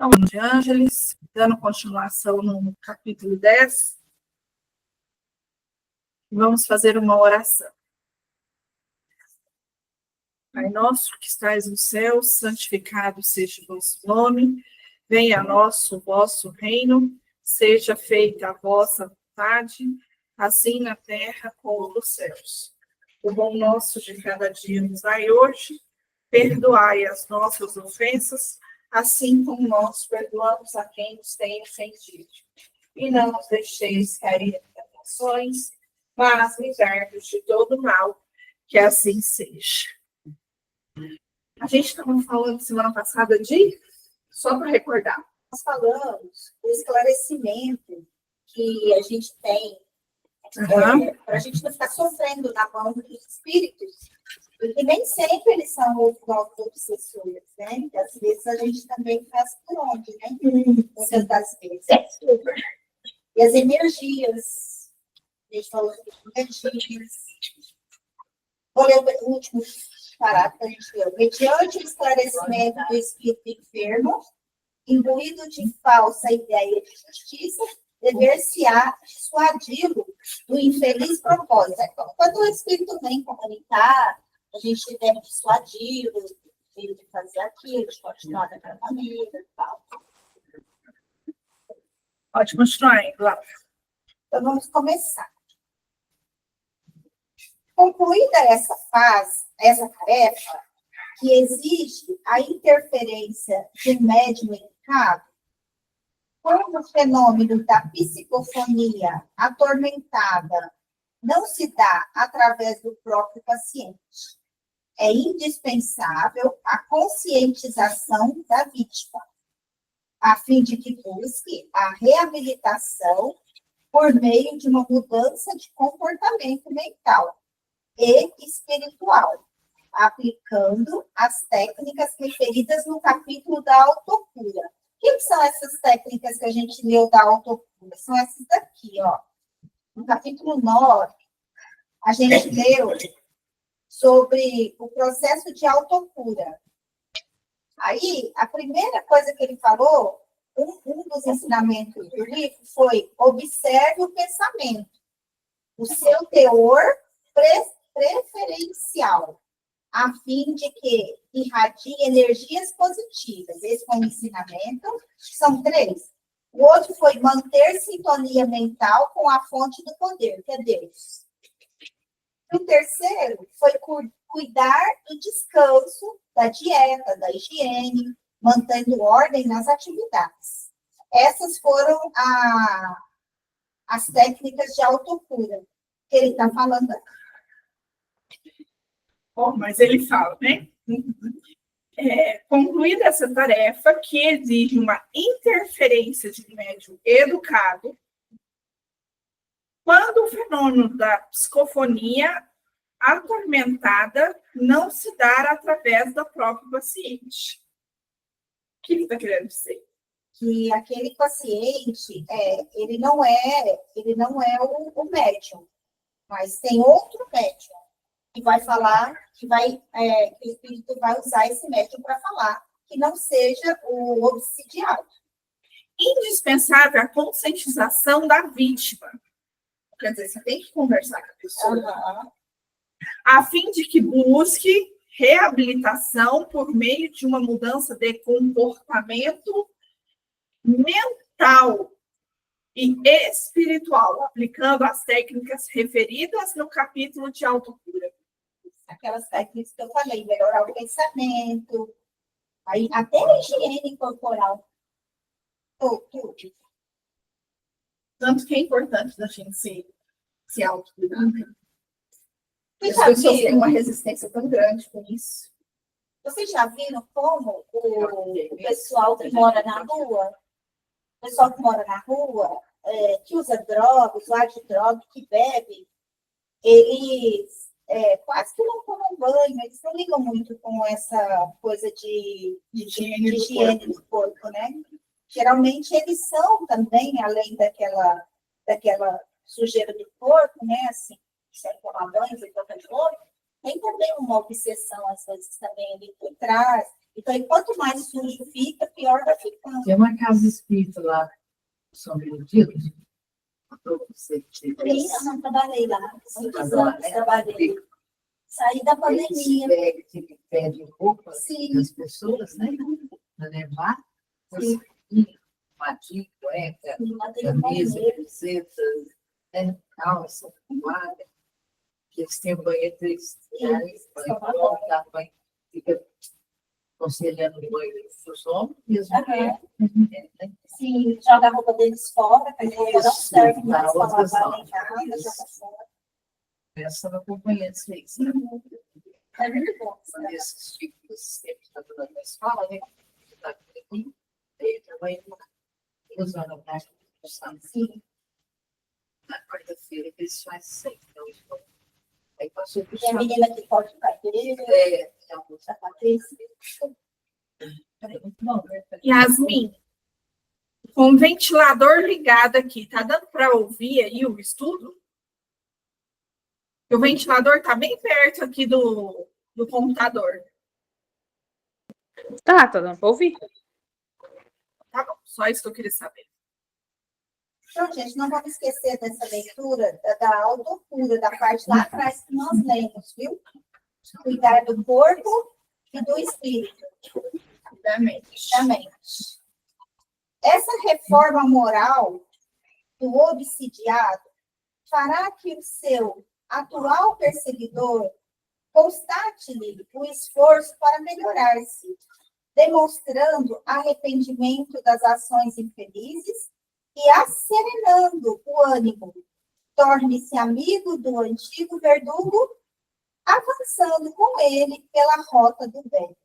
Então, de Ângeles, dando continuação no capítulo 10, vamos fazer uma oração. Pai nosso que estais no céu, santificado seja o vosso nome, venha a nós o vosso reino, seja feita a vossa vontade, assim na terra como nos céus. O bom nosso de cada dia nos dai hoje, perdoai as nossas ofensas, assim como nós perdoamos a quem nos tem ofendido. E não nos deixeis cair em tentações, mas livrai-nos de todo mal, que assim seja. A gente estava falando semana passada só para recordar, nós falamos do esclarecimento que a gente tem, para a gente não ficar sofrendo na mão dos espíritos, porque nem sempre eles são obsessores, né? Às vezes a gente também faz por onde, né? Muitas das vezes. E as energias, a gente falou de energias. Vou ler o último parágrafo que a gente leu. Mediante o esclarecimento do espírito enfermo, imbuído de falsa ideia de justiça, dever-se-á dissuadi-lo do infeliz propósito. Quando o espírito vem comunicar, a gente deve dissuadi-lo de fazer aquilo, de continuar daquela maneira e tal. Pode continuar, Glória. Então, vamos começar. Concluída essa tarefa, que exige a interferência de um médium educado, quando o fenômeno da psicofonia atormentada não se dá através do próprio paciente, é indispensável a conscientização da vítima, a fim de que busque a reabilitação por meio de uma mudança de comportamento mental e espiritual, aplicando as técnicas referidas no capítulo da autocura. O que são essas técnicas que a gente leu da autocura? São essas daqui, ó. No capítulo 9, a gente leu sobre o processo de autocura. Aí, a primeira coisa que ele falou, um dos ensinamentos do livro foi: observe o pensamento, o seu teor preferencial, a fim de que irradie energias positivas. Esse foi o ensinamento, são 3. O outro foi manter sintonia mental com a fonte do poder, que é Deus. E o terceiro foi cuidar do descanso, da dieta, da higiene, mantendo ordem nas atividades. Essas foram as técnicas de autocura que ele está falando aqui. Bom, mas ele fala, né? Concluída essa tarefa, que exige uma interferência de um médium educado, quando o fenômeno da psicofonia atormentada não se dá através do próprio paciente. O que está querendo dizer? Que aquele paciente, ele não é o médium, mas tem outro médium que vai falar, que o espírito vai usar esse médium para falar, que não seja o obsidiado. Indispensável a conscientização da vítima. Quer dizer, você tem que conversar com a pessoa. A fim de que busque reabilitação por meio de uma mudança de comportamento mental e espiritual, aplicando as técnicas referidas no capítulo de autocura. Aquelas técnicas que eu falei, melhorar o pensamento, aí, até a higiene corporal. Tudo. Tanto que é importante da gente se autocuidar. As pessoas têm uma resistência tão grande com isso. Vocês já viram como o pessoal que mora na rua, que usa drogas, usuário de droga, que bebe, eles quase que não tomam banho, eles não ligam muito com essa coisa de higiene do corpo, né? Geralmente eles são também, além daquela sujeira do corpo, né? Assim, se tomar banho, se tocar de novo, tem também uma obsessão, às vezes, também ali por trás. Então, e quanto mais sujo fica, pior vai ficando. Tem uma casa espírita lá, São Benedito. Sim, eu não trabalhei lá. Muitos anos trabalhei. Saí da pandemia. Que pede roupa das pessoas, né? Para levar. Patinho, cueca, camisa, camiseta, né? Calça, toalha. Eles têm banheiro 3 reais, banho, fica aconselhando o banho dos homens e as mulheres. Sim, joga a roupa deles fora, porque a roupa não serve mais para lavar em casa, joga fora. Essa não acompanha isso aí. É muito bom. Esses tipos de tempos da escola, né? Aí também usando a prática do sábado. Sim. Na quarta-feira eles fazem sempre. Então, aí passou por E a menina que pode carteira, a Patrícia. Yasmin, com o ventilador ligado aqui, tá dando para ouvir aí o estudo? O ventilador tá bem perto aqui do computador. Tá dando para ouvir. Tá bom, só isso que eu queria saber. Então, gente, não vamos esquecer dessa leitura da autocura, da parte lá atrás que nós lemos, viu? Cuidar do corpo e do espírito. Da mente. Essa reforma moral do obsidiado fará que o seu atual perseguidor constate-lhe o esforço para melhorar-se, demonstrando arrependimento das ações infelizes e asserenando o ânimo. Torne-se amigo do antigo verdugo, avançando com ele pela rota do bem.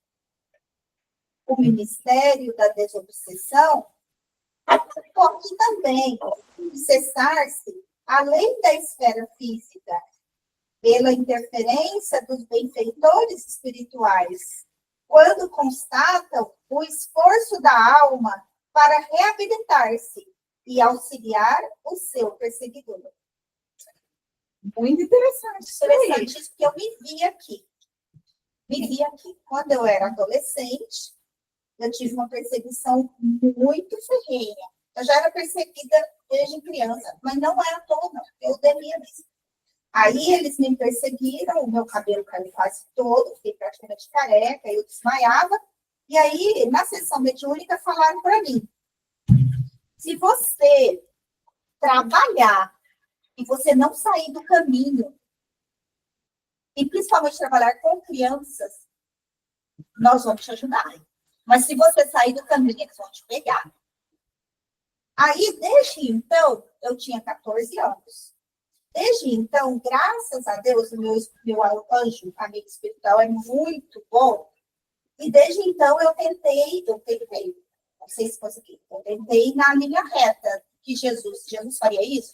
O ministério da desobsessão pode também cessar-se além da esfera física, pela interferência dos benfeitores espirituais, quando constatam o esforço da alma para reabilitar-se e auxiliar o seu perseguidor. Muito interessante. Interessante isso, porque eu me vi aqui. Quando eu era adolescente, eu tive uma perseguição muito ferrenha. Eu já era perseguida desde criança, mas não era toda, eu devia mesmo. Aí eles me perseguiram, o meu cabelo caiu quase todo, fiquei praticamente careca, eu desmaiava. E aí, na sessão mediúnica, falaram para mim, se você trabalhar e você não sair do caminho, e principalmente trabalhar com crianças, nós vamos te ajudar. Mas se você sair do caminho, eles vão te pegar. Aí, desde então, eu tinha 14 anos. Desde então, graças a Deus, o meu anjo, amigo espiritual, é muito bom. E desde então, eu tentei, não sei se fosse aqui, eu tentei na linha reta, que Jesus faria isso,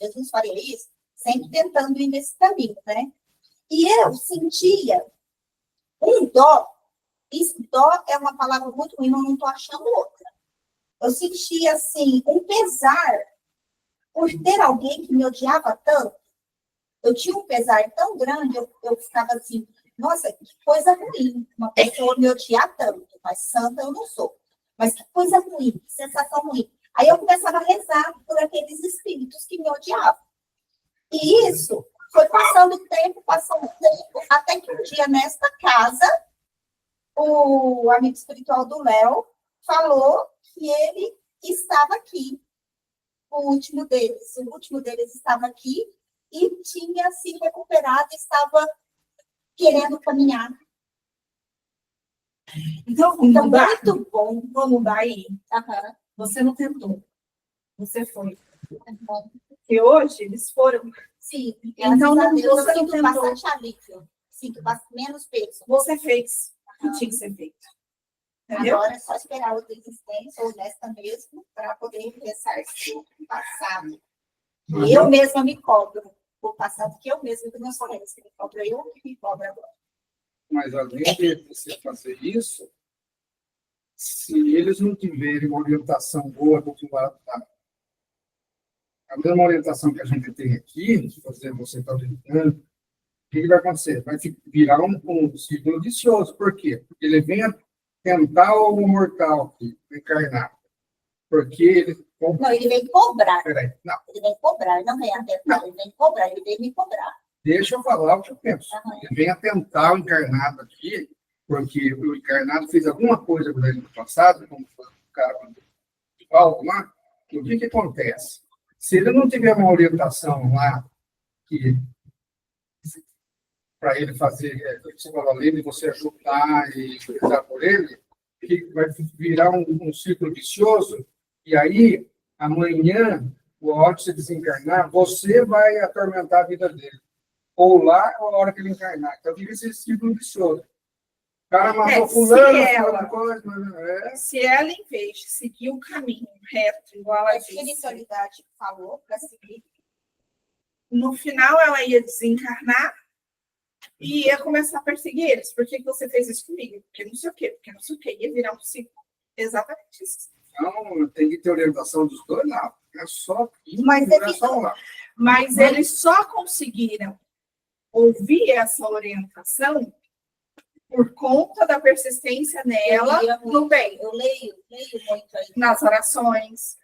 sempre tentando ir nesse caminho, né? E eu sentia um dó. Isso, dó é uma palavra muito ruim, não estou achando outra. Eu sentia, assim, um pesar por ter alguém que me odiava tanto. Eu tinha um pesar tão grande, eu ficava assim, nossa, que coisa ruim, uma pessoa me odiar tanto, mas santa eu não sou. Mas que coisa ruim, que sensação ruim. Aí eu começava a rezar por aqueles espíritos que me odiavam. E isso foi passando o tempo, até que um dia, nesta casa, o amigo espiritual do Léo falou que ele estava aqui. O último deles estava aqui e tinha se recuperado, estava querendo caminhar. Então, muito bom. Vamos mudar aí. Uhum. Você não tentou. Você foi. E hoje eles foram. Sim. Então, Deus, você eu não sinto tentou. bastante alívio. Sinto menos peso. Você fez o que tinha que ser feito. Entendeu? Agora é só esperar outra existência, ou desta mesmo, para poder ressarcir o passado. E eu mesma me cobro o passado, que eu mesma, que não sou eles que me cobram, eu que me cobro agora. Mas além de você fazer isso, se eles não tiverem uma orientação boa do que vai dar, a mesma orientação que a gente tem aqui, por exemplo, você está brincando, que vai acontecer? Vai virar um círculo vicioso. Por quê? Porque ele vem a tentar o mortal aqui, encarnar. Porque ele... Não, ele vem cobrar. Peraí, não. Ele vem cobrar, não vem atentar. Ele vem cobrar, ele vem me cobrar. Deixa eu falar o que eu penso. Aham. Ele vem atentar o encarnado aqui, porque o encarnado fez alguma coisa com ele no passado, como foi o cara de Paulo lá, que o que acontece? Se ele não tiver uma orientação lá, que para ele fazer, você falou ali, você ajudar e rezar por ele, que vai virar um círculo vicioso, e aí, amanhã, o hora de se desencarnar, você vai atormentar a vida dele. Ou lá, ou a hora que ele encarnar. Então, fica esse círculo vicioso. O cara matou fulano, fulano, coisa, Se ela, em vez de seguir o caminho reto, igual A a disse, espiritualidade falou para seguir. no final ela ia desencarnar e ia começar a perseguir eles. Por que você fez isso comigo? Porque não sei o quê, porque não sei o quê. Ia virar um ciclo. Exatamente isso. Então, tem que ter orientação dos dois lados. É só Mas não é só um lado. Mas eles só conseguiram ouvir essa orientação por conta da persistência nela no bem, Eu leio muito aí. nas orações.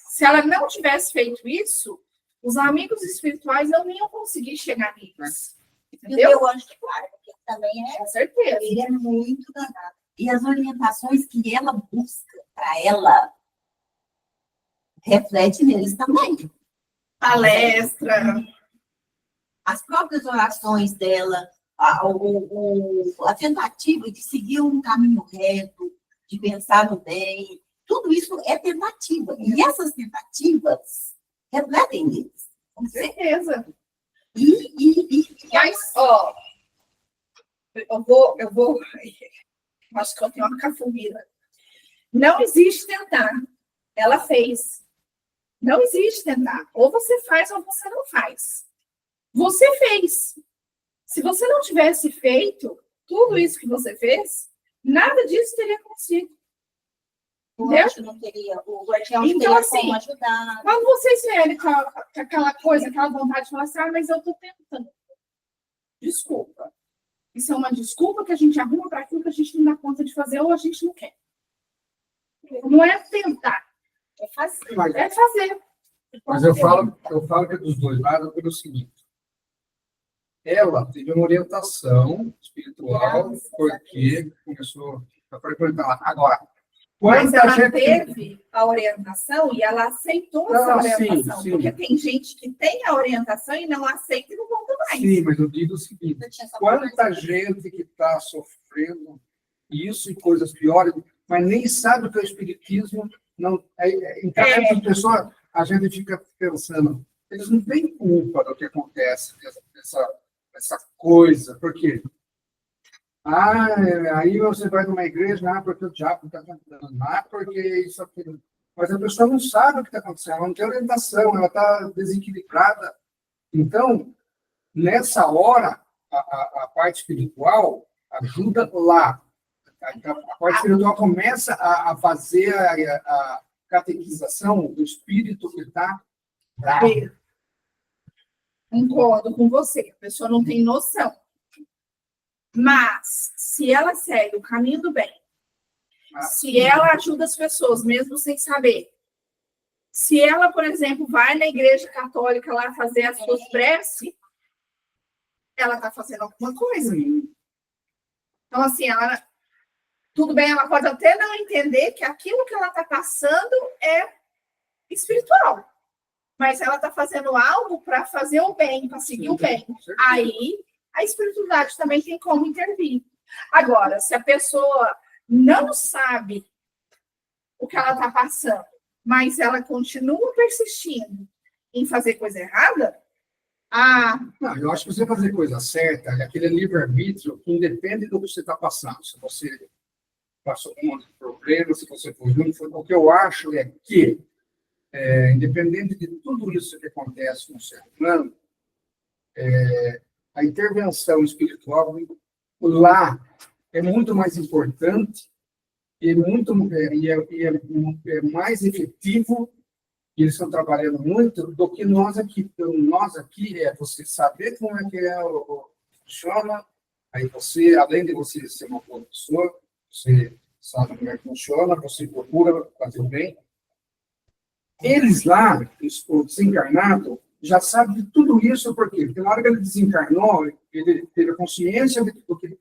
Se ela não tivesse feito isso, os amigos espirituais não iam conseguir chegar neles. E o Entendeu? meu anjo de guarda, que também é, Com certeza. ele é muito danado. E as orientações que ela busca para ela reflete neles também. Palestra. As próprias orações dela, a tentativa de seguir um caminho reto, de pensar no bem, tudo isso é tentativa. E essas tentativas refletem neles. Com certeza. E Mas, eu vou. Acho que eu tenho uma cafumira. Não existe tentar. Ela fez. Não existe tentar. Ou você faz ou você não faz. Você fez. Se você não tivesse feito tudo isso que você fez, nada disso teria acontecido. O Entendeu? anjo não teria, o guardião não Então, teria assim, como ajudar. Quando vocês vierem com aquela coisa, aquela vontade de falar assim, mas eu estou tentando. Desculpa. Isso é uma desculpa que a gente arruma para aquilo que a gente não dá conta de fazer ou a gente não quer. Não é tentar, É fazer. é fazer. Mas eu falo que é dos dois lados pelo seguinte. Ela teve uma orientação espiritual, porque começou a frequentar lá. Agora, Mas quanta ela gente... teve a orientação e ela aceitou essa Não, orientação. sim. Porque tem gente que tem a orientação e não aceita e não volta mais. Sim, mas eu digo o seguinte. Eu tinha essa Quanta conversa. gente que está sofrendo isso e coisas piores, mas nem sabe o que é o espiritismo. Não, em cada pessoa, a gente fica pensando, eles não têm culpa do que acontece, essa coisa, por quê? Aí você vai numa igreja, porque o diabo está cantando, porque isso, aquilo. Mas a pessoa não sabe o que está acontecendo, ela não tem orientação, ela está desequilibrada. Então, nessa hora, a parte espiritual ajuda lá. A parte espiritual começa a fazer a catequização do espírito que está bravo. Concordo com você. A pessoa não tem noção. Mas, se ela segue o caminho do bem, se ela ajuda as pessoas, mesmo sem saber, se ela, por exemplo, vai na igreja católica lá fazer as suas preces, ela está fazendo alguma coisa. Então, assim, tudo bem, ela pode até não entender que aquilo que ela está passando é espiritual, mas ela está fazendo algo para fazer o bem, para seguir o bem. Aí, a espiritualidade também tem como intervir. Agora, se a pessoa não sabe o que ela está passando, mas ela continua persistindo em fazer coisa errada, Não, eu acho que você fazer coisa certa, aquele livre-arbítrio que independe do que você está passando. Se você passou por um monte de problemas, se você foi junto, o que eu acho é que, independente de tudo isso que acontece no ser humano, a intervenção espiritual lá é muito mais importante e é mais efetivo e eles estão trabalhando muito, do que nós aqui. Então, nós aqui é você saber como é que funciona, aí você, além de você ser uma boa pessoa, você sabe como é que funciona, você procura fazer o bem. Eles lá, o desencarnado, já sabe de tudo isso, por quê? Porque na hora que ele desencarnou, ele teve a consciência de que,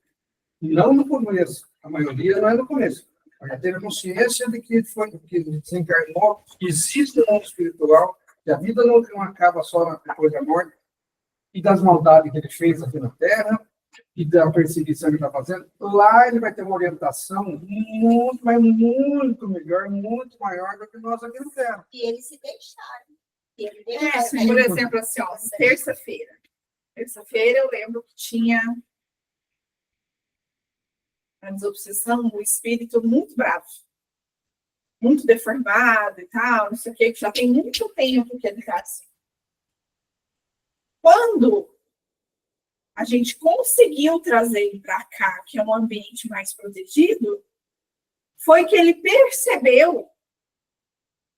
não no começo, a maioria não é no começo, mas já teve a consciência de que ele desencarnou, que existe um mundo espiritual, que a vida não acaba só depois da morte, e das maldades que ele fez aqui na Terra, e da perseguição que ele está fazendo. Lá ele vai ter uma orientação muito, mas muito melhor, muito maior do que nós aqui na Terra. E eles se deixaram. E ele É, deixaram. por exemplo, assim, ó, terça-feira. Terça-feira eu lembro que tinha a desobsessão, o espírito muito bravo, muito deformado e tal, não sei o que já tem muito tempo que ele está assim. Quando a gente conseguiu trazer ele para cá, que é um ambiente mais protegido, foi que ele percebeu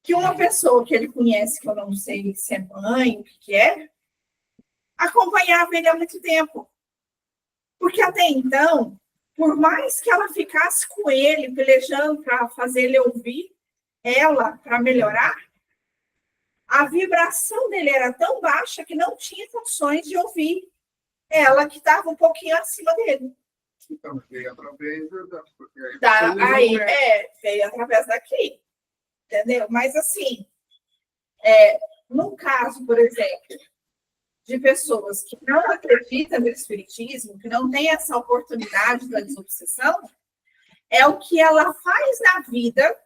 que uma pessoa que ele conhece, que eu não sei se é mãe, o que é, acompanhava ele há muito tempo. Porque até então, por mais que ela ficasse com ele, pelejando para fazer ele ouvir ela, para melhorar, a vibração dele era tão baixa que não tinha condições de ouvir ela, que estava um pouquinho acima dele. Então, veio através Veio através daqui. Entendeu? Mas, assim, no caso, por exemplo, de pessoas que não acreditam no espiritismo, que não têm essa oportunidade da desobsessão, é o que ela faz na vida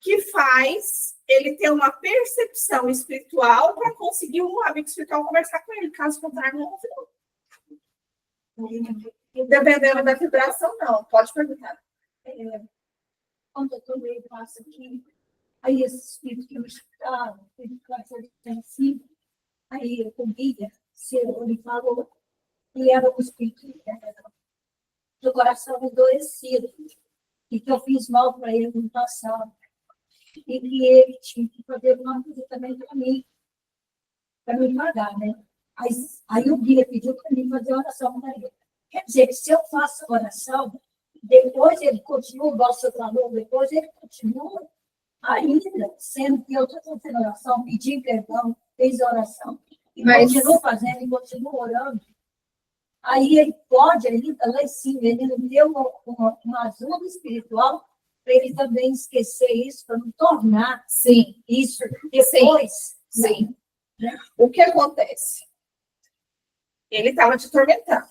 que faz ele ter uma percepção espiritual para conseguir um amigo espiritual conversar com ele. Caso contrário, não ouve, não. Dependendo da vibração, não. Pode perguntar. Quando eu tomei passo aqui, aí esse espírito que eu escutava, ele ficava assim, aí eu comia, ele falou, e era um espírito do coração endurecido, e que eu fiz mal para ele no passado, e que ele tinha que fazer uma coisa também para mim pagar, né? Aí o guia pediu para mim fazer oração para ele. Quer dizer, que se eu faço oração, depois ele continua, o nosso falou, depois ele continua ainda, sendo que eu estou fazendo oração, pedi perdão, fez oração, e continuo fazendo, e continuo orando. Aí ele pode, ainda lá em cima, ele me deu uma ajuda espiritual para ele também esquecer isso, para não tornar isso depois. Sim. O que acontece? Ele estava te atormentando,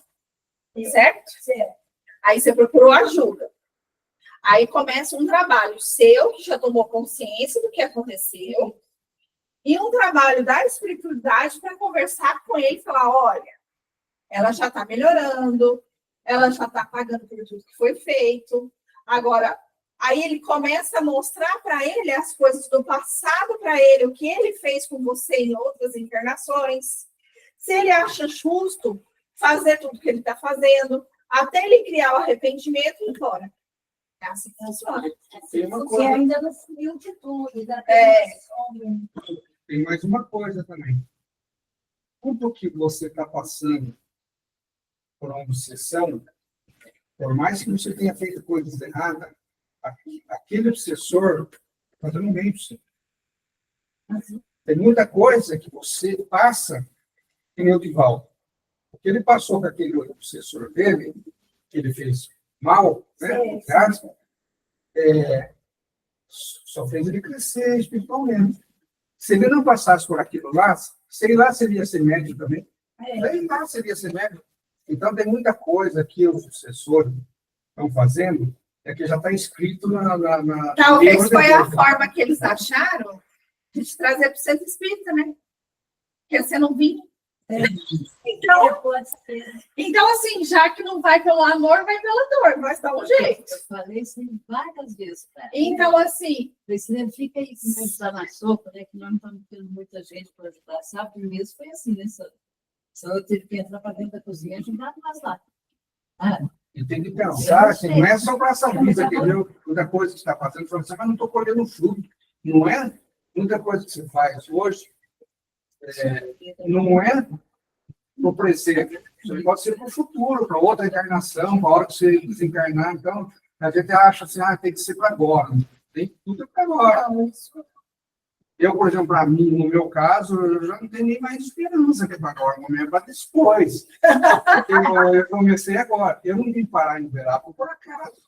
certo? Certo. Aí você procurou ajuda. Aí começa um trabalho seu, que já tomou consciência do que aconteceu, e um trabalho da espiritualidade para conversar com ele e falar, olha, ela já está melhorando, ela já está pagando por tudo que foi feito. Agora, aí ele começa a mostrar para ele as coisas do passado para ele, o que ele fez com você em outras encarnações. Se ele acha justo fazer tudo que ele está fazendo, até ele criar o arrependimento e ir embora. É assim que funciona. Você ainda não sumiu de tudo. Tem mais uma coisa também. Tudo que você está passando por uma obsessão, por mais que você tenha feito coisas erradas, aquele obsessor está fazendo bem para você. Tem muita coisa que você passa que nem o Divaldo. O que ele passou com aquele obsessor dele, que ele fez mal, né? Só fez ele crescer espiritualmente. Se ele não passasse por aquilo lá, sei lá se ele ia ser médico também. Sei lá se ele ia ser médico. Então, tem muita coisa que os obsessores estão fazendo, que já está escrito na Talvez foi a forma que eles acharam de te trazer para o centro espírita, né? Porque você não vinha. Então, assim, já que não vai pelo amor, vai pela dor, mas dá um jeito. Eu falei isso várias vezes. Cara. Então, assim... Você não fica aí com pensar na sopa, né? Que nós não estamos tendo muita gente para ajudar. Sabe, o mesmo foi assim, né? Só eu tive que entrar para dentro da cozinha e ajudar mais lá. E tem que pensar que não é só para essa vida, entendeu? Outra coisa que está fazendo, você mas não estou colhendo fruto. Não muita coisa que você faz hoje não é para o presente, isso pode ser para o futuro, para outra encarnação, para a hora que você desencarnar. Então, a gente acha assim, tem que ser para agora. Tem tudo para agora. Eu, por exemplo, para mim, no meu caso, eu já não tenho nem mais esperança que é para agora, o momento é para depois. Eu comecei agora. Eu não vim parar em Uberaba por acaso.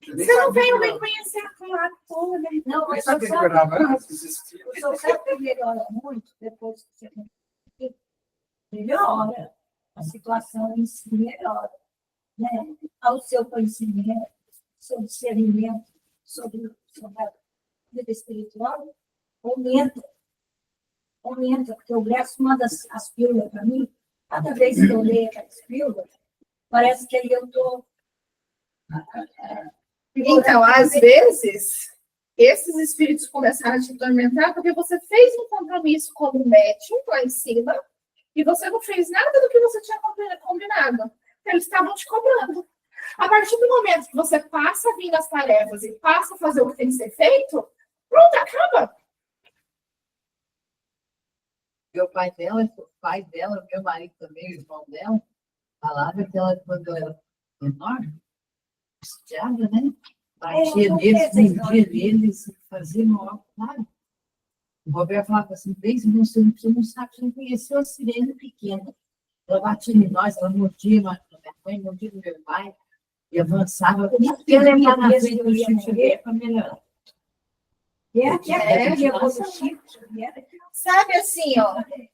Você não veio me conhecer a falar toda. Não, Eu mas sabia que Uberaba antes existia. o senhor sabe que melhora muito depois que você melhora, a situação em si melhora, né? Ao seu conhecimento, seu discernimento sobre a vida espiritual, aumenta, porque eu graço uma as pílulas para mim, cada vez que eu leio aquelas pílulas, parece que aí eu estou. Então, às vezes, esses espíritos começaram a te atormentar porque você fez um compromisso como médium lá em cima e você não fez nada do que você tinha combinado. Eles estavam te cobrando. A partir do momento que você passa a vir nas tarefas e passa a fazer o que tem que ser feito, pronto, acaba. Meu pai dela, meu marido também, o irmão dela, falava que ela, quando ela era menor, estudiava, né? Batia neles, fazia maior, claro. O Roberto falava assim, bem, você não sabe, você não conheceu a sirene pequena. Ela batia em nós, ela mordia na minha mãe, mordia no meu pai, e avançava. Até levar na frente do Chico para melhorar. Sabe assim, ó. Deixa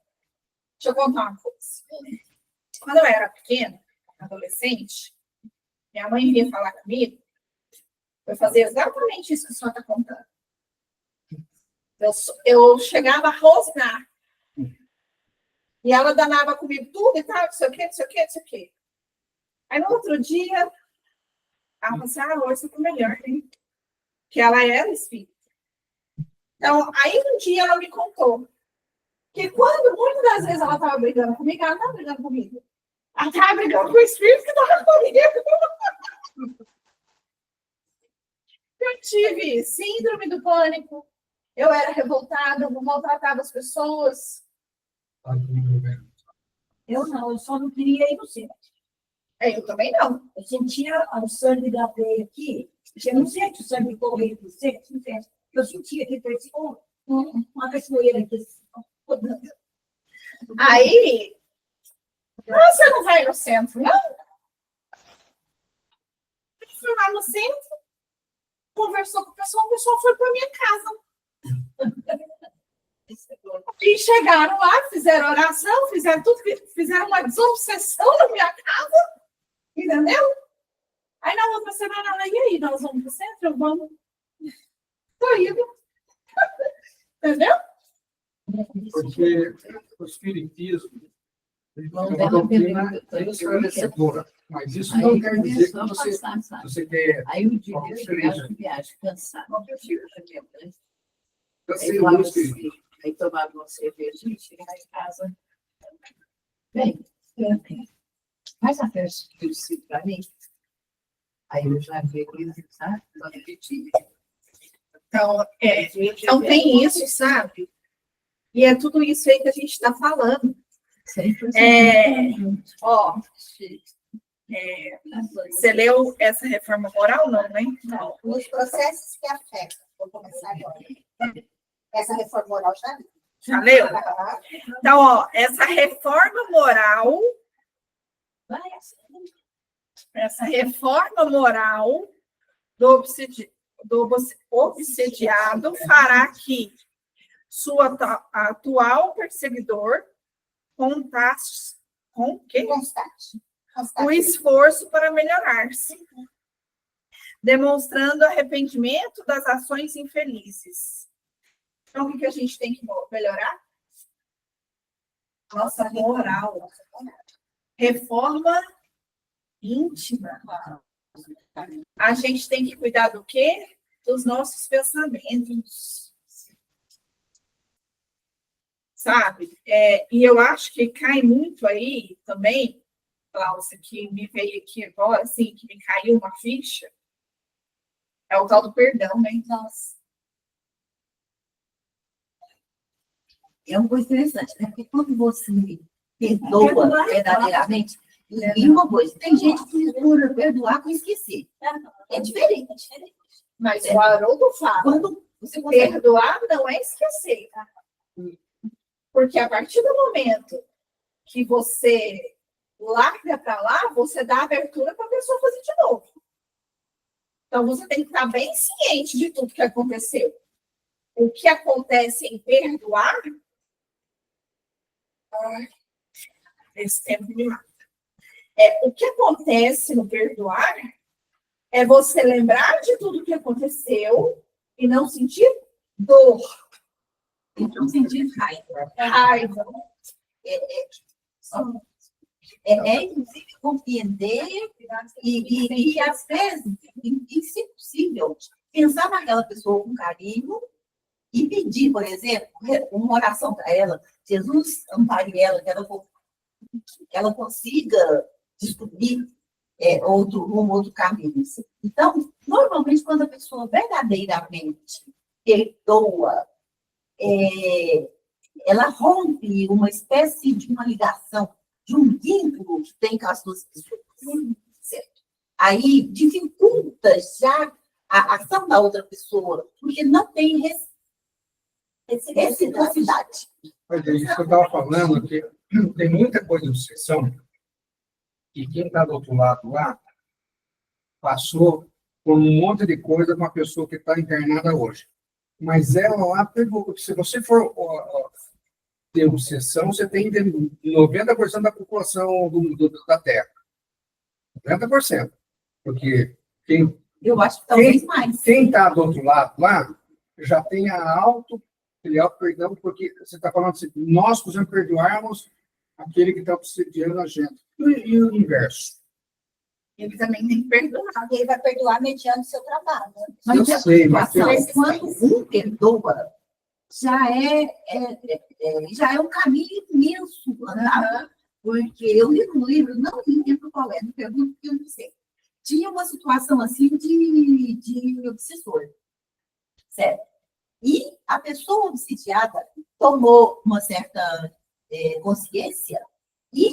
eu contar uma coisa. Quando eu era pequena, adolescente, minha mãe vinha falar comigo, eu fazia exatamente isso que a senhora está contando. Eu chegava a rosnar. E ela danava comigo tudo e tal, não sei o quê, não sei o quê, não sei o quê. Aí no outro dia, ela falou assim, hoje você tá melhor, hein? Que ela era espírita. Então, aí um dia ela me contou que quando, muitas das vezes, ela estava brigando comigo, ela não estava brigando comigo. Ela estava brigando com o espírito que estava comigo. Eu tive síndrome do pânico. Eu era revoltada, eu maltratava as pessoas. Eu não, eu só não queria ir no centro. Eu também não. Eu sentia o sangue da veia aqui, eu não sente o sangue correr do centro, não sente. Eu sentia que parecia uma cachoeira aqui. Aí, você não vai no centro, não? Eu fui lá no centro, conversou com o pessoal foi para minha casa. E chegaram lá, fizeram oração, fizeram tudo, fizeram uma desobsessão na minha casa, entendeu? Aí na outra semana, ela, e aí, nós vamos para o centro? Eu vamos. Tô indo. Entendeu? Porque o espiritismo é uma Dela doutrina pelo- enriquecedora, mas isso Aí não quer dizer que começou a você, passar, sabe? você quer Aí o dia eu viagem, cansado. Aí ser um falava espírito. assim, aí tomava uma cerveja e chegava em casa. Bem, faz a festa que eu disse para mim. Aí eu já vi ele, sabe? Só repetir. Então, então tem isso, sabe? E é tudo isso aí que a gente está falando. Sempre Ó, você leu essa reforma moral, não, né? Não, os processos que afetam. Vou começar agora. Essa reforma oral já li. Já leu? Então, ó, essa reforma moral do obsediado fará que sua atual perseguidor constate o esforço para melhorar-se, demonstrando arrependimento das ações infelizes. Então, o que a gente tem que melhorar? Nossa moral. Reforma íntima. A gente tem que cuidar do quê? Dos nossos pensamentos. Sabe? E eu acho que cai muito aí também, Cláudia, que me veio aqui agora, assim, que me caiu uma ficha, é o tal do perdão, né? Nossa. é uma coisa interessante, né? Porque quando você perdoa verdadeiramente, e uma coisa, tem gente que mistura perdoar com esquecer. É diferente, é diferente. Mas o Haroldo fala, Quando você consegue perdoar não é esquecer. Porque a partir do momento que você larga para lá, você dá abertura para a pessoa fazer de novo. Então, você tem que estar bem ciente de tudo que aconteceu. O que acontece em perdoar... Ai, esse tempo me mata. O que acontece no perdoar é você lembrar de tudo que aconteceu e não sentir dor. então sentir raiva. Raiva. Inclusive, compreender e às vezes, e, se possível, pensar naquela pessoa com carinho e pedir, por exemplo, uma oração para ela. Jesus ampare ela, que ela consiga descobrir outro rumo, outro caminho. Então, normalmente, quando a pessoa verdadeiramente perdoa, ela rompe uma espécie de uma ligação, de um vínculo que tem com as duas pessoas. Certo? Aí dificulta já a ação da outra pessoa, porque não tem reciprocidade. Olha, isso que eu estava falando, que tem muita coisa de obsessão, e quem está do outro lado lá passou por um monte de coisa com uma pessoa que está encarnada hoje. Mas ela lá pegou. Se você for ter obsessão, você tem 90% da população da Terra. 90%. Porque Eu acho que talvez mais. Quem está do outro lado lá já tem aquele auto-perdão, porque você está falando assim, nós podemos perdoarmos aquele que está obsediando a gente. E o inverso? Ele também tem que perdoar. Ele vai perdoar mediante o seu trabalho. Né? Mas Eu sei, mas quando um perdoa, já é um caminho imenso, né? Porque eu li no livro, não lembro qual é, não pergunto porque eu não sei. Tinha uma situação assim de obsessor, certo? E a pessoa obsidiada tomou uma certa consciência e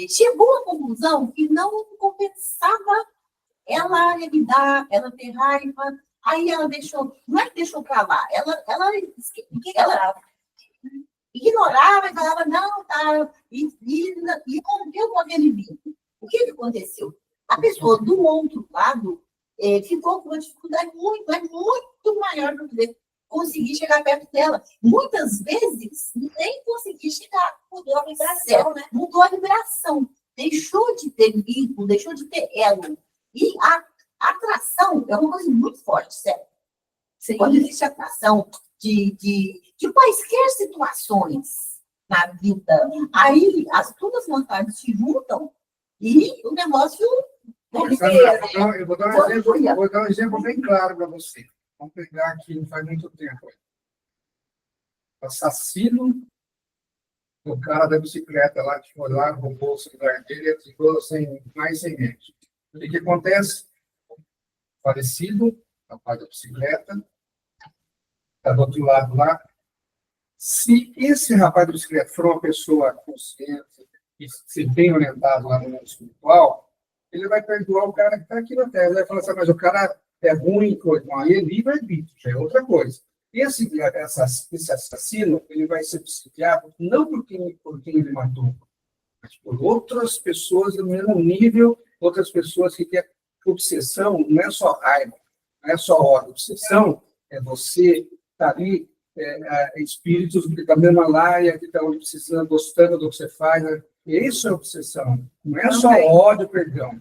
chegou à conclusão que não compensava ela revidar, ela ter raiva. Aí ela deixou, não é que deixou para lá, ela ignorava e falava, não, tá, e rompeu com aquele vínculo. O que aconteceu? A pessoa do outro lado ficou com uma dificuldade muito maior para poder conseguir chegar perto dela. Muitas vezes, nem conseguir chegar. Mudou a vibração, né? Mudou a vibração. Deixou de ter vínculo, deixou de ter elo. E a atração é uma coisa muito forte, certo? Sim. Quando existe atração de quaisquer situações na vida, aí as duas vontades se juntam e o negócio... Eu vou dar um exemplo bem claro para você. Vamos pegar aqui, não faz muito tempo. Assassino, o cara da bicicleta lá, que foi lá, roubou o celular dele e ficou mais sem mente. O que acontece? Falecido, rapaz da bicicleta, está do outro lado lá. Se esse rapaz da bicicleta for uma pessoa consciente e se bem orientado lá no mundo espiritual, ele vai perdoar o cara que está aqui na Terra. Ele vai falar assim, mas o cara é ruim, aí é livre-arbítrio, já é outra coisa. Esse assassino, ele vai ser psiquiatra não por quem ele matou, mas por outras pessoas do mesmo nível, outras pessoas que querem obsessão, não é só raiva, não é só ódio. Obsessão é você estar ali, espíritos da mesma laia, que estão precisando, gostando do que você faz. Né? Isso é obsessão. Não é só ódio, perdão.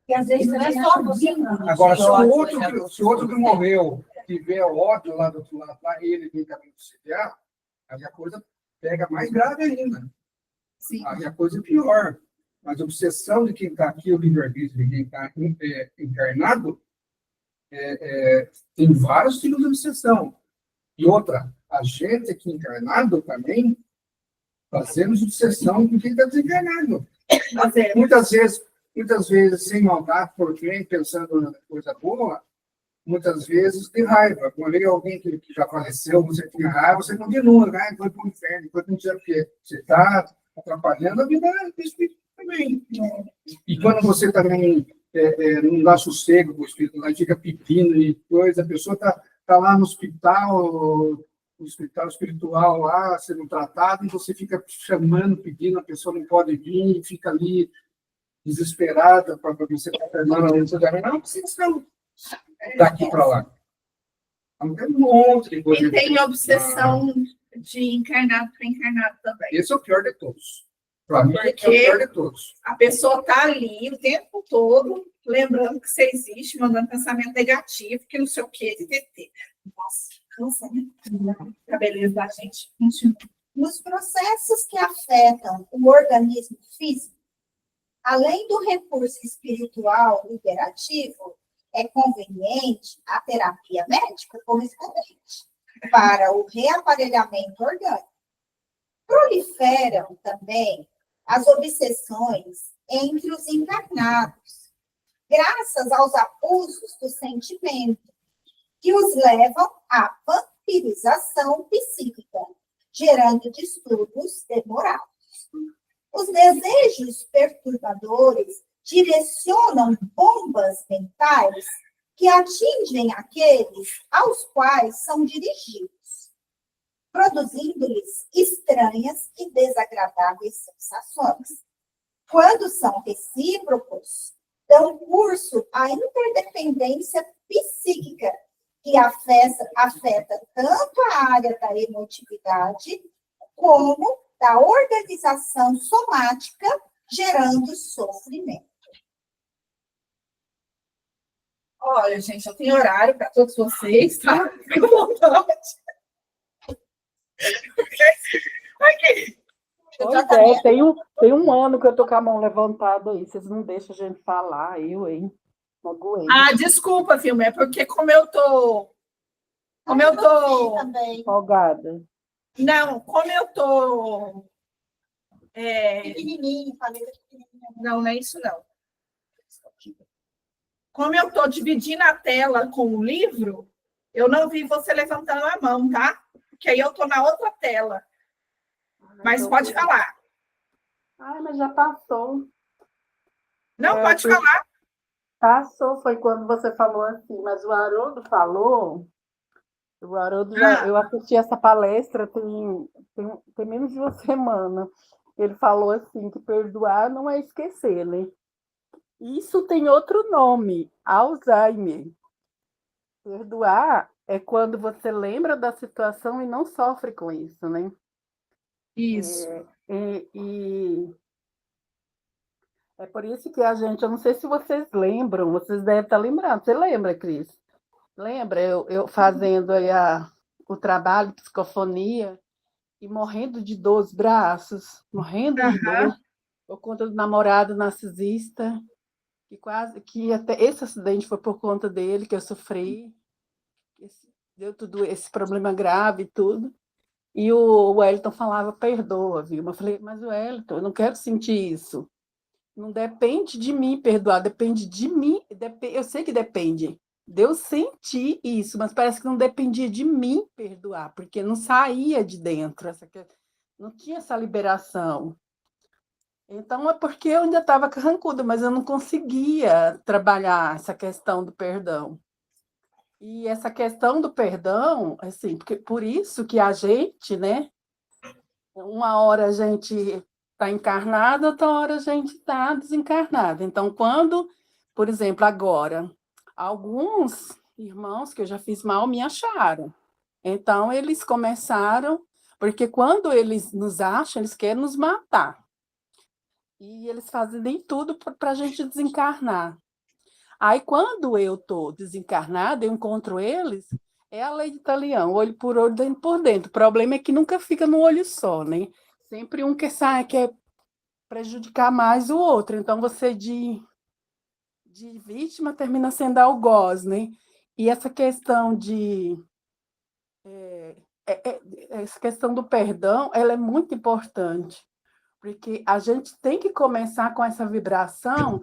E às vezes não é só você. Agora, se o outro que morreu tiver ódio lá do outro lado, lá, ele tem caminho de obsidiar, aí a coisa pega mais grave ainda. Sim. Aí a coisa é pior. Mas a obsessão de quem está aqui, o livre-arbítrio de quem está encarnado, tem vários tipos de obsessão. E outra, a gente aqui encarnado também fazemos obsessão com quem está desencarnado. Muitas vezes, sem maldade, por quem, pensando na coisa boa, muitas vezes, de raiva. Quando vê alguém que já faleceu, você tem raiva, você continua, né? Foi para o inferno, foi para não sei o quê. Você está atrapalhando a vida do espírito também. E quando você também não dá sossego para o espírito, lá fica pedindo e coisa, a pessoa está lá no hospital espiritual lá, sendo tratado, e você fica chamando, pedindo, a pessoa não pode vir, e fica ali desesperada para você estar não precisa daqui para lá. Então, tem um monte de coisa. E tem obsessão de encarnado para encarnado também. Esse é o pior de todos. Para mim, é o Porque pior de todos. a pessoa está ali o tempo todo, lembrando que você existe, mandando pensamento negativo, que não sei o que, TT. Nossa, cansa, né? A beleza da gente. Nos processos que afetam o organismo físico, além do recurso espiritual liberativo, é conveniente a terapia médica correspondente para o reaparelhamento orgânico. Proliferam também as obsessões entre os encarnados, graças aos abusos do sentimento, que os levam à vampirização psíquica, gerando distúrbios demorados. Os desejos perturbadores direcionam bombas mentais que atingem aqueles aos quais são dirigidos, produzindo-lhes estranhas e desagradáveis sensações. Quando são recíprocos, dão curso à interdependência psíquica, que afeta tanto a área da emotividade como da organização somática, gerando sofrimento. Olha, gente, eu tenho horário para todos vocês, tá? Fica à vontade. Aqui. Pois é, tem um ano que eu tô com a mão levantada aí, vocês não deixam a gente falar, eu, hein? Não aguento. Ah, desculpa, filme, é porque como eu tô Também. Folgada. Não, como eu tô. Pequenininho, falei pequenininho. Não é isso, não. Como eu tô dividindo a tela com o livro, eu não vi você levantando a mão, tá? Porque aí eu tô na outra tela. Mas pode falar. Ai, mas já passou. Não, pode falar. Passou, foi quando você falou assim, mas o Haroldo falou. O Haroldo eu assisti essa palestra tem menos de uma semana. Ele falou assim que perdoar não é esquecer, né? Isso tem outro nome, Alzheimer. Perdoar é quando você lembra da situação e não sofre com isso, né? Isso. E é por isso que a gente, eu não sei se vocês lembram, vocês devem estar lembrando. Você lembra, Cris? Lembra eu fazendo aí o trabalho de psicofonia e morrendo de dor os braços, morrendo de dor por conta do namorado narcisista, que até esse acidente foi por conta dele que eu sofri, deu tudo esse problema grave e tudo. E o Wellington falava, perdoa, viu? Eu falei, mas Wellington, eu não quero sentir isso. Não depende de mim perdoar, depende de mim. Eu sei que depende de eu sentir isso, mas parece que não dependia de mim perdoar, porque não saía de dentro, não tinha essa liberação. Então, é porque eu ainda estava carrancuda, mas eu não conseguia trabalhar essa questão do perdão. E essa questão do perdão, assim, porque por isso que a gente, né, uma hora a gente está encarnado, outra hora a gente está desencarnado. Então, quando, por exemplo, agora, alguns irmãos que eu já fiz mal me acharam. Então, eles começaram, porque quando eles nos acham, eles querem nos matar. E eles fazem nem tudo para a gente desencarnar. Aí, quando eu estou desencarnada, eu encontro eles, é a lei de Italião, olho por olho, dentro por dentro. O problema é que nunca fica no olho só, né? Sempre um quer prejudicar mais o outro. Então, você de vítima termina sendo algoz, né? E essa questão essa questão do perdão, ela é muito importante, porque a gente tem que começar com essa vibração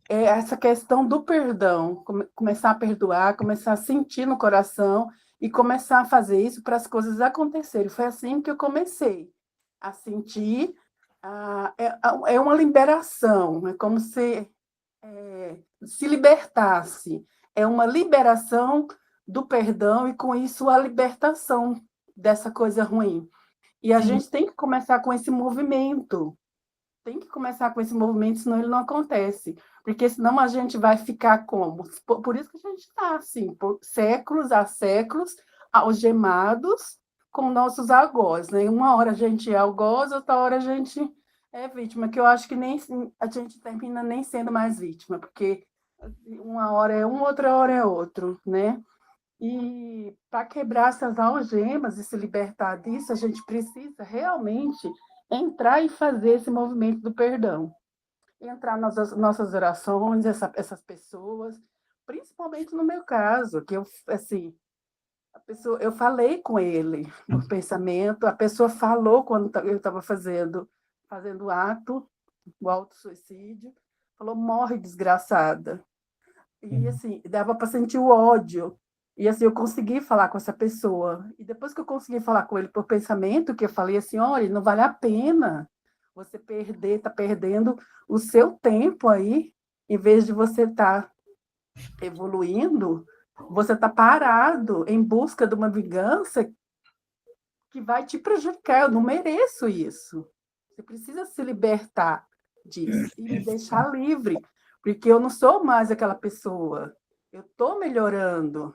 é essa questão do perdão, começar a perdoar, começar a sentir no coração e começar a fazer isso para as coisas acontecerem. Foi assim que eu comecei a sentir. É uma liberação, é como se libertasse. É uma liberação do perdão e, com isso, a libertação dessa coisa ruim. E a gente tem que começar com esse movimento. Tem que começar com esse movimento, senão ele não acontece. Porque senão a gente vai ficar como? Por isso que a gente está assim, por séculos a séculos, algemados com nossos algozes. Né? Uma hora a gente é algoz, outra hora a gente é vítima, que eu acho que nem a gente termina nem sendo mais vítima, porque uma hora é um, outra hora é outro, né? E para quebrar essas algemas e se libertar disso, a gente precisa realmente entrar e fazer esse movimento do perdão. Entrar nas nossas orações, essas pessoas, principalmente no meu caso, que eu, assim, eu falei com ele no pensamento, a pessoa falou quando eu estava fazendo o ato, o auto-suicídio, falou, morre, desgraçada. E, assim, dava para sentir o ódio. E, assim, eu consegui falar com essa pessoa. E depois que eu consegui falar com ele por pensamento, que eu falei assim, olha, não vale a pena você tá perdendo o seu tempo aí, em vez de você estar evoluindo, você está parado em busca de uma vingança que vai te prejudicar. Eu não mereço isso. Você precisa se libertar disso e me deixar livre, porque eu não sou mais aquela pessoa. Eu estou melhorando,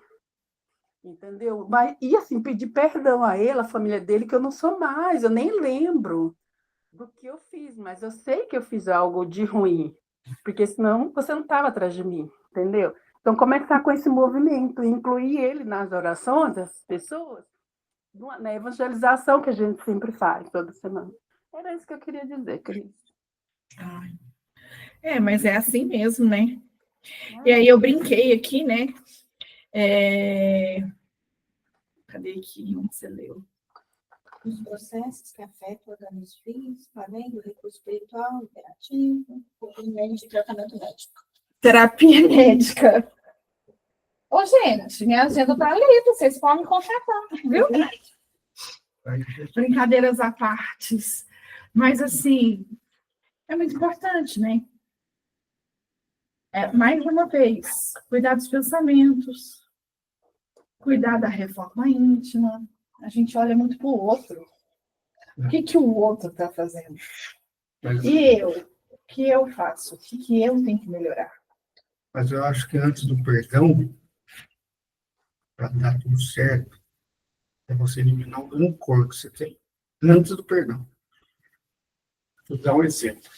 entendeu? E assim, pedir perdão a ele, a família dele, que eu não sou mais, eu nem lembro do que eu fiz, mas eu sei que eu fiz algo de ruim, porque senão você não estava atrás de mim, entendeu? Então, começar com esse movimento, incluir ele nas orações, as pessoas, na evangelização que a gente sempre faz toda semana. Era isso que eu queria dizer, Cris. Mas é assim mesmo, né? E aí eu brinquei aqui, né? Cadê aqui onde você leu? Os processos que afetam o organismo físico, além do recurso espiritual, interativo, por meio de tratamento médico. Terapia médica. Ô, gente, minha agenda tá ali, vocês podem me contratar, viu? Brincadeiras à parte. Mas, assim, é muito importante, né? Mais uma vez, cuidar dos pensamentos, cuidar da reforma íntima. A gente olha muito para o outro. O que o outro está fazendo? E eu? O que eu faço? O que eu tenho que melhorar? Mas eu acho que antes do perdão, para dar tudo certo, é você eliminar o rancor que você tem. Antes do perdão. Vou dar um exemplo.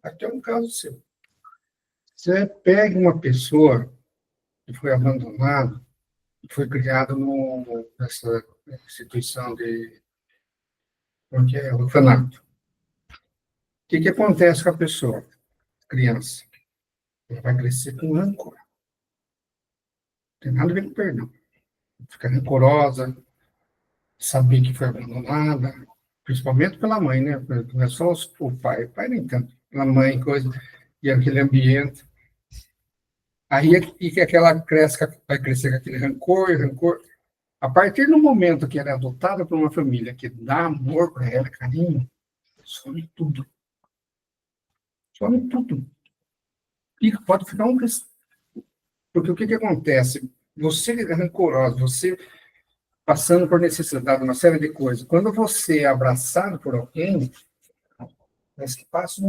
Aqui é um caso seu. Você pega uma pessoa que foi abandonada, que foi criada nessa instituição de orfanato. O que acontece com a pessoa? Criança. Ela vai crescer com rancor. Não tem nada a ver com perdão. Fica rancorosa, saber que foi abandonada, principalmente pela mãe, né? Não é só o pai. O pai nem tanto. Pela mãe, coisa, e aquele ambiente. Aí e que aquela vai crescer com aquele rancor. A partir do momento que ela é adotada por uma família que dá amor para ela, carinho, some tudo. Some tudo. Pode ficar um... Porque o que acontece? Você é rancoroso, você passando por necessidade, uma série de coisas. Quando você é abraçado por alguém, parece que passa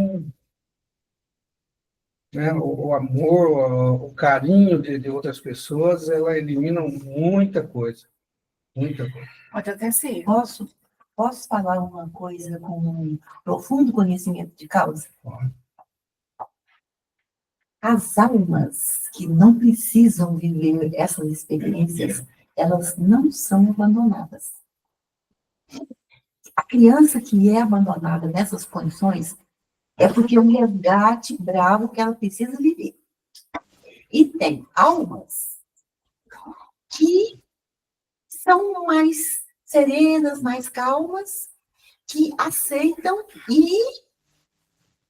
né, o amor, o carinho de outras pessoas, ela elimina muita coisa. Muita coisa. Pode até ser. Posso falar uma coisa com um profundo conhecimento de causa? Pode. As almas que não precisam viver essas experiências, elas não são abandonadas. A criança que é abandonada nessas condições é porque é um resgate bravo que ela precisa viver. E tem almas que são mais serenas, mais calmas, que aceitam e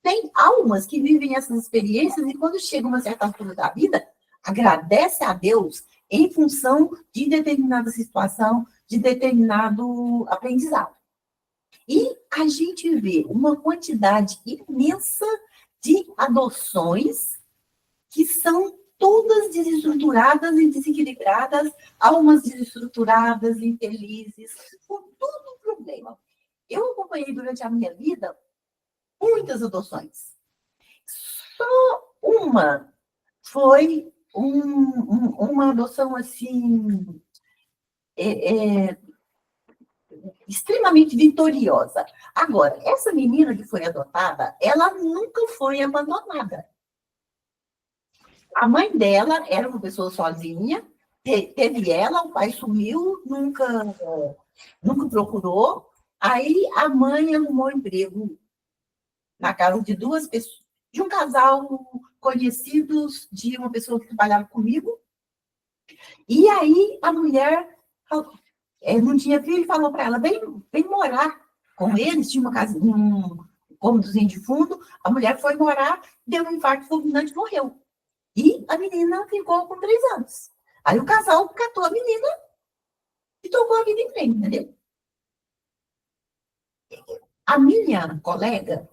tem almas que vivem essas experiências e quando chega uma certa altura da vida, agradece a Deus em função de determinada situação, de determinado aprendizado. E a gente vê uma quantidade imensa de adoções que são todas desestruturadas e desequilibradas, almas desestruturadas, infelizes, com todo problema. Eu acompanhei durante a minha vida muitas adoções. Só uma foi uma adoção assim extremamente vitoriosa. Agora, essa menina que foi adotada, ela nunca foi abandonada. A mãe dela era uma pessoa sozinha, teve ela, o pai sumiu, nunca procurou. Aí a mãe arrumou emprego na casa de duas pessoas, de um casal conhecidos de uma pessoa que trabalhava comigo. E aí a mulher não tinha filho, falou para ela, vem morar com eles, tinha uma casa, um cômodozinho de fundo, a mulher foi morar, deu um infarto fulminante e morreu. E a menina ficou com 3 anos. Aí o casal catou a menina e tocou a vida em frente, entendeu? A minha colega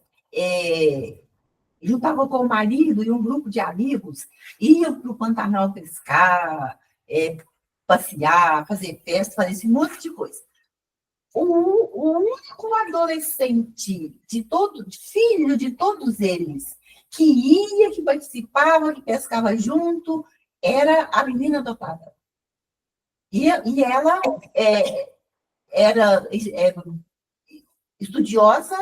juntava com o marido e um grupo de amigos, iam para o Pantanal pescar, passear, fazer festa, fazer esse monte de coisa. O único adolescente filho de todos eles, que ia, que participava, que pescava junto, era a menina adotada. E ela era estudiosa,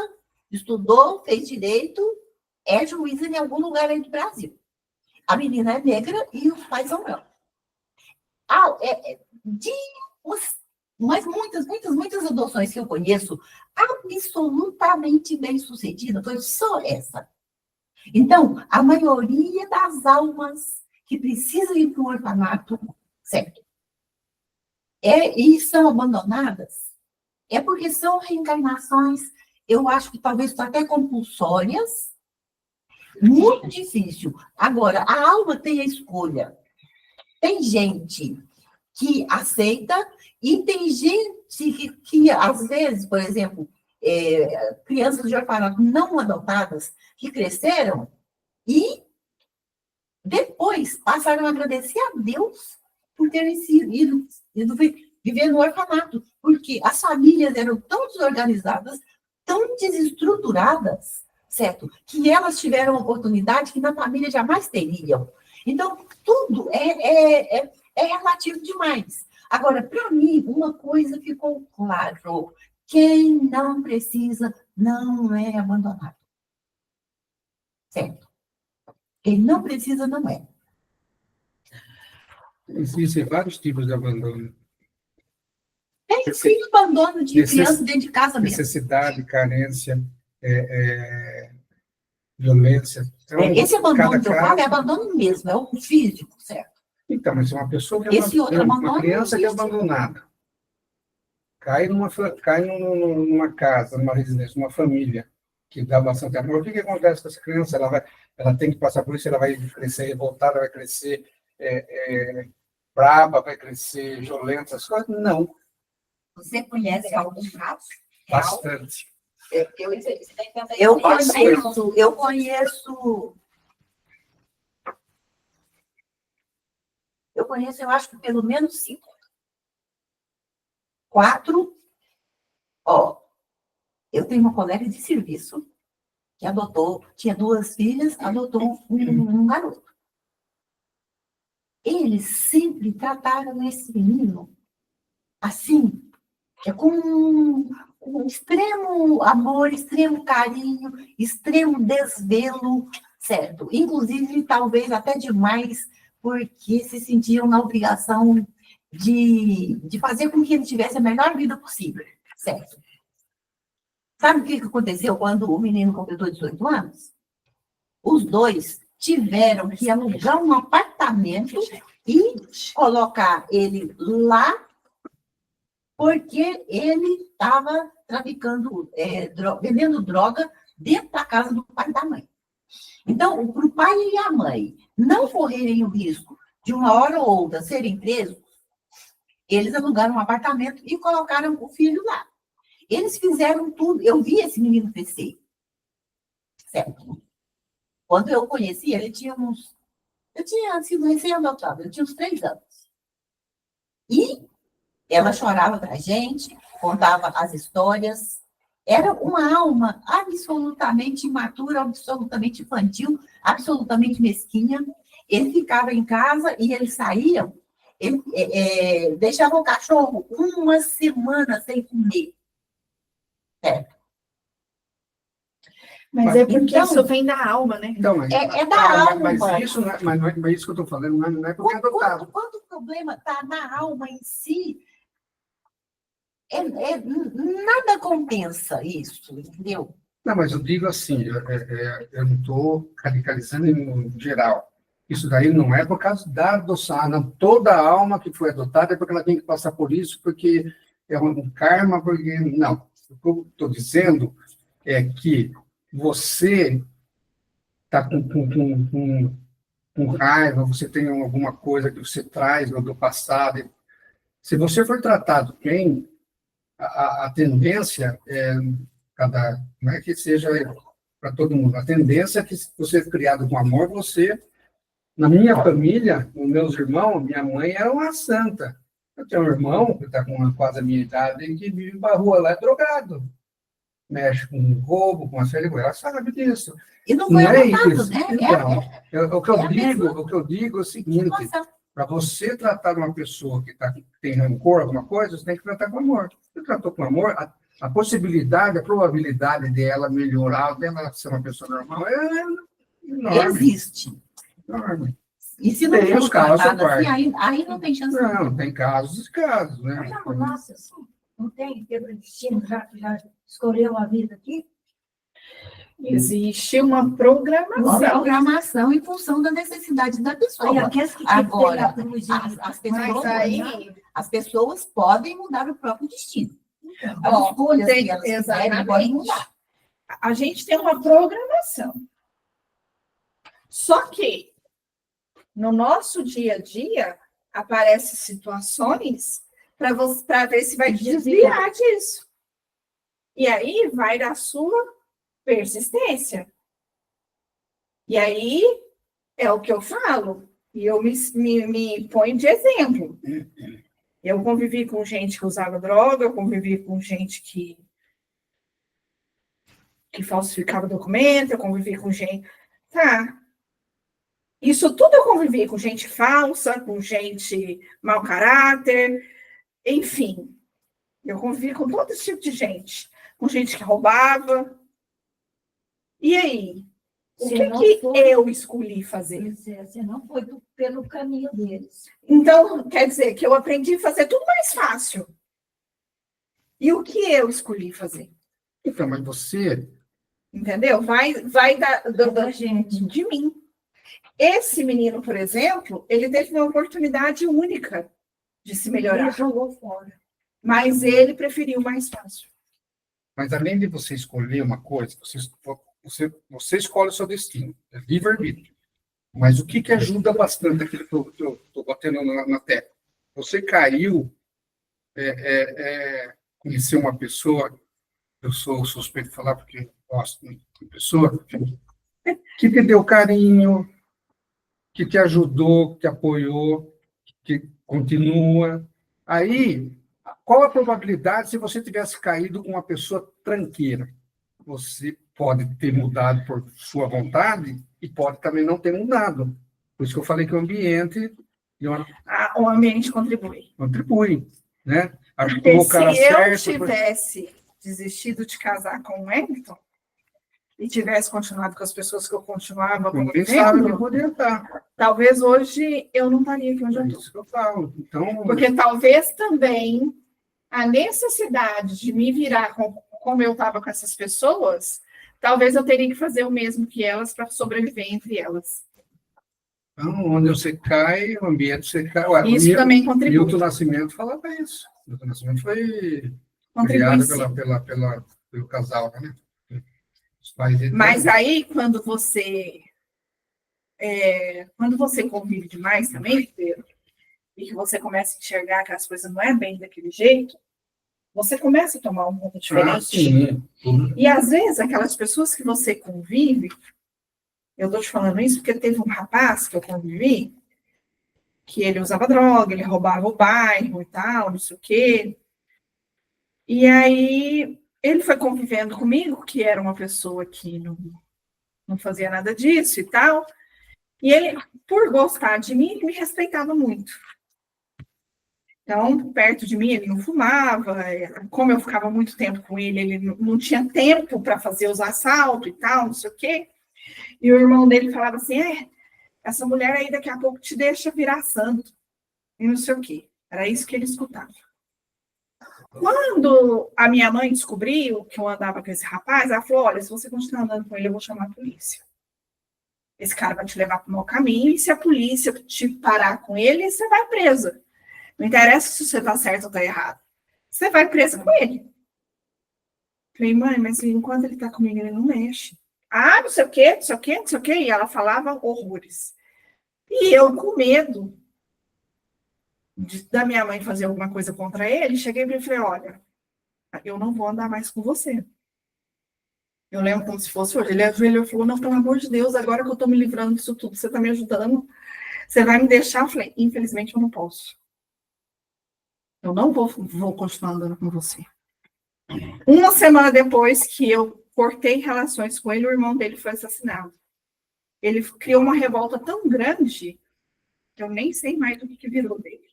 estudou, fez direito, é juíza em algum lugar aí do Brasil. A menina é negra e os pais são brancos. Mas muitas adoções que eu conheço, absolutamente bem-sucedida, foi só essa. Então, a maioria das almas que precisam ir para o orfanato, certo? E são abandonadas, é porque são reencarnações, eu acho que talvez até compulsórias, muito difícil. Agora, a alma tem a escolha. Tem gente que aceita e tem gente que às vezes, por exemplo, crianças de orfanato não adotadas, que cresceram e depois passaram a agradecer a Deus por terem ido viver no orfanato, porque as famílias eram tão desorganizadas, tão desestruturadas, certo? Que elas tiveram oportunidade que na família jamais teriam. Então, tudo é relativo demais. Agora, para mim, uma coisa ficou claro: quem não precisa não é abandonado. Certo? Quem não precisa não é. Existem vários tipos de abandono. Tem sim abandono de criança dentro de casa mesmo. Necessidade, carência, violência. Então, esse abandono que eu falo é abandono mesmo, é o físico, certo? Então, mas uma pessoa que uma criança que é abandonada, cai numa casa, numa residência, numa família que dá bastante amor, o que acontece com essa criança? Ela tem que passar por isso, ela vai crescer revoltada, vai crescer brava, vai crescer violenta, essas coisas? Não. Você conhece algum caso? Bastante. Eu conheço, eu acho que pelo menos 5. 4. Eu tenho uma colega de serviço que adotou, tinha 2 filhas, adotou um garoto. Eles sempre trataram esse menino assim, com extremo amor, extremo carinho, extremo desvelo, certo? Inclusive, talvez até demais, porque se sentiam na obrigação de fazer com que ele tivesse a melhor vida possível, certo? Sabe o que aconteceu quando o menino completou 18 anos? Os 2 tiveram que alugar um apartamento e colocar ele lá, porque ele estava traficando, vendendo droga dentro da casa do pai e da mãe. Então, para o pai e a mãe não correrem o risco de uma hora ou outra serem presos, eles alugaram um apartamento e colocaram o filho lá. Eles fizeram tudo. Eu vi esse menino crescer. Certo? Quando eu conheci, ele tinha uns... Eu tinha sido recém-adotado, ele tinha uns 3 anos. E ela chorava para a gente, contava as histórias. Era uma alma absolutamente imatura, absolutamente infantil, absolutamente mesquinha. Ele ficava em casa e eles saíam, ele, deixava o cachorro uma semana sem comer. Certo? Mas é porque Então- isso vem da alma, né? Então, mas, É da alma. mas isso, mas isso que eu estou falando não é porque é adotado. Quando o problema está na alma em si, nada compensa isso, entendeu? Não, mas eu digo assim, eu não estou radicalizando em geral. Isso daí não é por causa da adoção. Não, toda alma que foi adotada é porque ela tem que passar por isso, porque é um karma, porque... Não, o que eu estou dizendo é que você está com raiva, você tem alguma coisa que você traz do passado. Se você for tratado bem, a tendência não é que seja para todo mundo, a tendência é que se você é criado com amor, você... Na minha família, os meus irmãos, minha mãe era uma santa. Eu tenho um irmão que está com quase a minha idade e que vive na rua lá, é drogado. Mexe com roubo, com a série, ela sabe disso. E não foi Não é adotado, isso. né? Então, o que eu digo é o seguinte, Situação. para você tratar uma pessoa que tem rancor, alguma coisa, você tem que tratar com amor. Se tratou com amor, a possibilidade, a probabilidade dela melhorar, dela ser uma pessoa normal, é enorme. Existe. Enorme. E se não Tem for os casos à tratada assim, parte. aí não tem chance. Não, tem casos e casos, né? Mas não nasce assim. Não tem quebra de destino, já escolheu a vida aqui? Existe uma Uma programação. programação em função da necessidade da Aí pessoa. aqueles que tinham que Agora, pegar a cruzinha, as pessoas podem mudar o próprio destino. As Ó, escolhas tem- que elas fizerem exatamente. podem mudar. A gente tem uma programação. Só que, no nosso dia a dia, aparecem situações para ver se vai desviar disso. E aí vai da sua persistência. E aí é o que eu falo. E eu me ponho de exemplo. Eu convivi com gente que usava droga, eu convivi com gente que falsificava documento, eu convivi com gente... Tá. Isso tudo eu convivi com gente falsa, com gente mau caráter, enfim. Eu convivi com todo esse tipo de gente. Com gente que roubava. E aí? O que eu escolhi fazer? Você não foi pelo caminho deles. Então, quer dizer que eu aprendi a fazer tudo mais fácil. E o que eu escolhi fazer? Então, mas você... Entendeu? Vai Da gente. de mim. Esse menino, por exemplo, ele teve uma oportunidade única de se melhorar. Ele jogou fora. Mas ele preferiu mais fácil. Mas além de você escolher uma coisa, você escolhe o seu destino. É livre-arbítrio. Mas o que ajuda bastante aquilo que eu estou batendo na tecla? Você caiu, conheceu uma pessoa, eu sou suspeito de falar porque gosto de pessoa, que te deu carinho, que te ajudou, que te apoiou, que continua. Aí, qual a probabilidade se você tivesse caído com uma pessoa tranqueira? Você pode ter mudado por sua vontade e pode também não ter mudado. Por isso que eu falei que o ambiente O ambiente contribui. contribui, né? Ajudou Porque o cara se eu certo. tivesse desistido de casar com o Wellington e tivesse continuado com as pessoas que eu continuava Ninguém sabe onde convivendo, poderia estar. talvez hoje eu não estaria aqui onde eu É estou. isso que eu falo. Então, Porque talvez também a necessidade de me virar como eu estava com essas pessoas, talvez eu teria que fazer o mesmo que elas para sobreviver entre elas. onde você cai, o ambiente você cai. Ué, Isso também contribui. Milton Nascimento falava isso. Milton Nascimento foi Contribui, criado sim. pelo casal, né? Os pais dele Mas também. aí, quando você convive demais também, Pedro, e que você começa a enxergar que as coisas não é bem daquele jeito, você começa a tomar um rumo Ah, diferente. sim. E às vezes, aquelas pessoas que você convive, eu estou te falando isso porque teve um rapaz que eu convivi, que ele usava droga, ele roubava o bairro e tal, não sei o quê. E aí ele foi convivendo comigo, que era uma pessoa que não fazia nada disso e tal. E ele, por gostar de mim, ele me respeitava muito. Então, perto de mim, ele não fumava. Como eu ficava muito tempo com ele, ele não tinha tempo para fazer os assaltos e tal, não sei o quê. E o irmão dele falava assim: essa mulher aí daqui a pouco te deixa virar santo. E não sei o quê. Era isso que ele escutava. Quando a minha mãe descobriu que eu andava com esse rapaz, ela falou: olha, se você continuar andando com ele, eu vou chamar a polícia. Esse cara vai te levar para o mau caminho, e se a polícia te parar com ele, você vai presa. Não interessa se você está certo ou está errado. Você vai presa com ele. Falei, mãe, mas enquanto ele está comigo, ele não mexe. Ah, não sei o quê, não sei o quê, não sei o quê. E ela falava horrores. E eu, com medo da minha mãe fazer alguma coisa contra ele, cheguei para ele e falei, olha, eu não vou andar mais com você. Eu lembro como se fosse hoje. Ele ajoelhou e falou, não, pelo amor de Deus, agora que eu estou me livrando disso tudo, você está me ajudando, você vai me deixar? Eu falei, infelizmente eu não posso. Eu não vou continuar andando com você. Uma semana depois que eu cortei relações com ele, o irmão dele foi assassinado. Ele criou uma revolta tão grande que eu nem sei mais do que virou dele.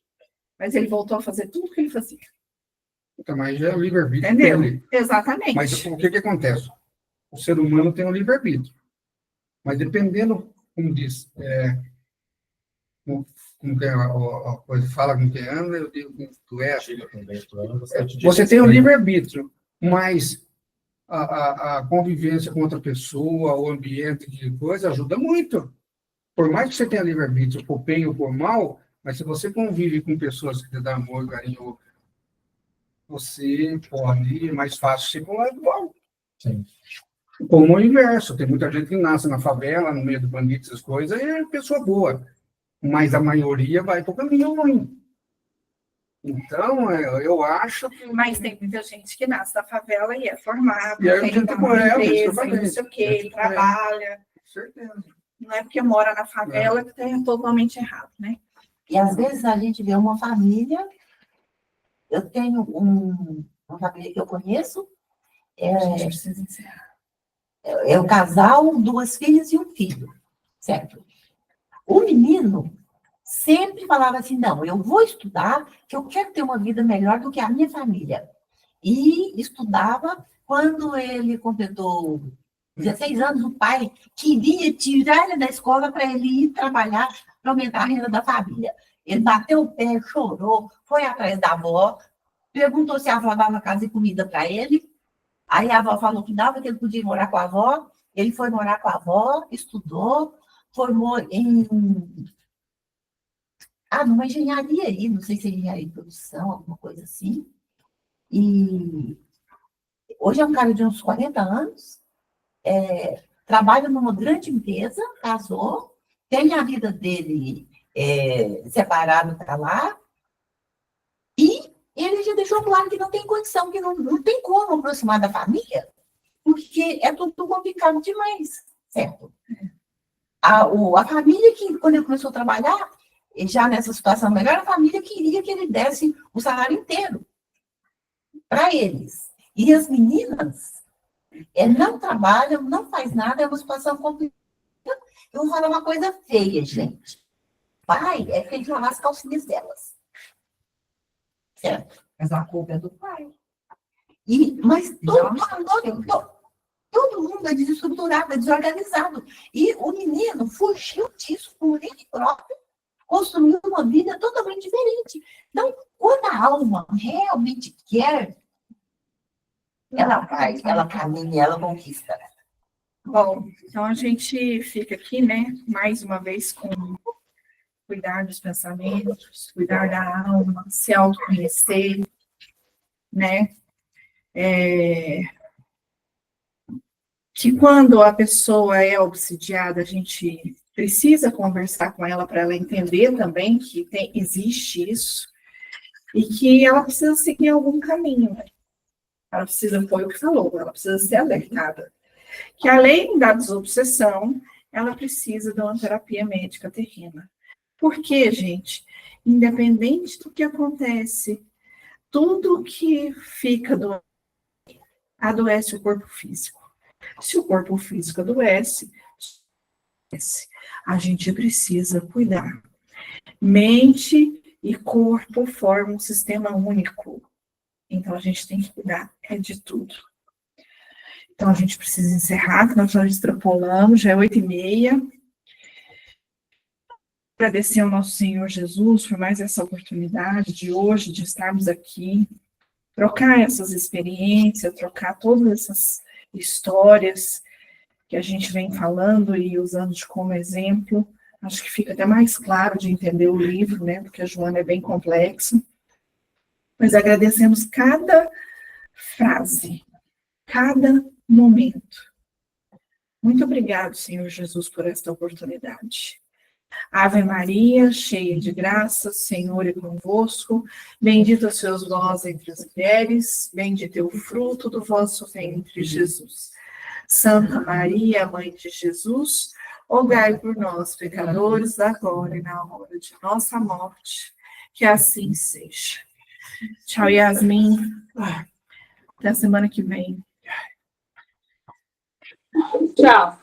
Mas ele voltou a fazer tudo o que ele fazia. Então, mas já é o livre-arbítrio Entendeu? dele. Exatamente. Mas o que acontece? O ser humano tem um livre-arbítrio. Mas dependendo, como diz, como que a coisa fala com quem anda, eu digo que tu é. Você tem o livre-arbítrio, mas a convivência com outra pessoa, o ambiente de coisa, ajuda muito. Por mais que você tenha livre-arbítrio, por bem ou por mal, mas se você convive com pessoas que te dão amor, carinho, você pode mais fácil ser para o lado bom. Sim. Como o inverso, tem muita gente que nasce na favela, no meio do bandido, essas coisas, e é pessoa boa. Mas a maioria vai para o caminho ruim. Então, eu acho que... Mas tem muita gente que nasce na favela e é formada, E aí, tem gente uma boa, empresa, isso eu e falei. não sei o quê, trabalha. Com certeza. Não é porque mora na favela que é totalmente errado, né? E às vezes a gente vê uma família, eu tenho uma família que eu conheço, A gente precisa encerrar. é o casal, 2 filhas e um filho, certo? O menino sempre falava assim, não, eu vou estudar, que eu quero ter uma vida melhor do que a minha família. E estudava, quando ele completou 16 anos, o pai queria tirar ele da escola para ele ir trabalhar, para aumentar a renda da família. Ele bateu o pé, chorou, foi atrás da avó, perguntou se a avó dava casa e comida para ele. Aí a avó falou que dava, que ele podia morar com a avó. Ele foi morar com a avó, estudou, formou numa engenharia aí, não sei se é engenharia de produção, alguma coisa assim. E hoje é um cara de uns 40 anos, trabalha numa grande empresa, casou, tem a vida dele separado para lá, e ele já deixou claro que não tem condição, que não tem como aproximar da família, porque é tudo complicado demais, certo? A família que, quando ele começou a trabalhar, já nessa situação melhor, a família queria que ele desse o salário inteiro para eles. E as meninas não trabalham, não faz nada, é uma situação complicada. Eu vou falar uma coisa feia, gente. Pai é feito lavar as calcinhas delas. Certo? Mas a culpa é do pai. Mas todo mundo é desestruturado, é desorganizado. E o menino fugiu disso por ele próprio, construiu uma vida totalmente diferente. Então, quando a alma realmente quer, ela vai, ela caminha, ela conquista. Bom, então a gente fica aqui, né, mais uma vez com cuidar dos pensamentos, cuidar da alma, se autoconhecer, né? que quando a pessoa é obsidiada, a gente precisa conversar com ela para ela entender também que existe isso e que ela precisa seguir algum caminho. Né? Ela precisa, foi o que falou, ela precisa ser alertada. Que além da desobsessão, ela precisa de uma terapia médica terrena. Por quê, gente? Independente do que acontece, tudo que fica doente, adoece o corpo físico. Se o corpo físico adoece, a gente precisa cuidar. Mente e corpo formam um sistema único. Então, a gente tem que cuidar de tudo. Então, a gente precisa encerrar, que nós já extrapolamos, já é 8h30. Agradecer ao nosso Senhor Jesus por mais essa oportunidade de hoje, de estarmos aqui, trocar essas experiências, trocar todas essas histórias que a gente vem falando e usando como exemplo. Acho que fica até mais claro de entender o livro, né? Porque a Joana é bem complexa. Mas agradecemos cada frase, cada momento. Muito obrigado, Senhor Jesus, por esta oportunidade. Ave Maria, cheia de graça, Senhor é convosco. Bendita sois vós entre as mulheres, bendito é o fruto do vosso ventre, Jesus. Santa Maria, Mãe de Jesus, rogai por nós, pecadores, agora e na hora de nossa morte. Que assim seja. Tchau, Yasmin. Até a semana que vem. Tchau.